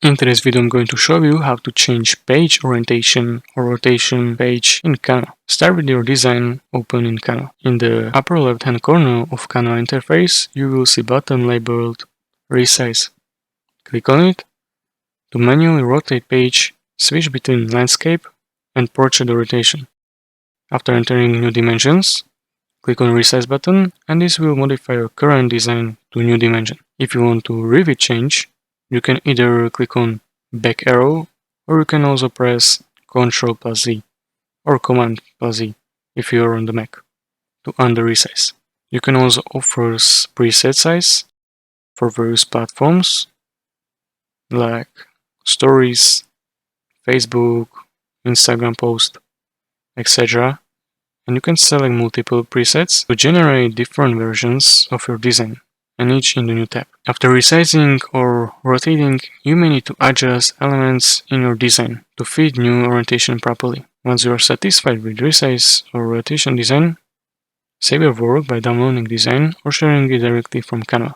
In today's video, I'm going to show you how to change page orientation or rotation page in Canva. Start with your design open in Canva. In the upper left hand corner of Canva interface, you will see a button labeled Resize. Click on it. To manually rotate page, switch between landscape and portrait rotation. After entering new dimensions, click on Resize button, and this will modify your current design to new dimension. If you want to revert change, you can either click on back arrow, or you can also press Ctrl+Z or Command+Z if you are on the Mac to undo resize. You can also offer preset size for various platforms like stories, Facebook, Instagram post, etc. And you can select multiple presets to generate different versions of your design, and each in the new tab. After resizing or rotating, you may need to adjust elements in your design to fit new orientation properly. Once you are satisfied with resize or rotation design, save your work by downloading design or sharing it directly from Canva.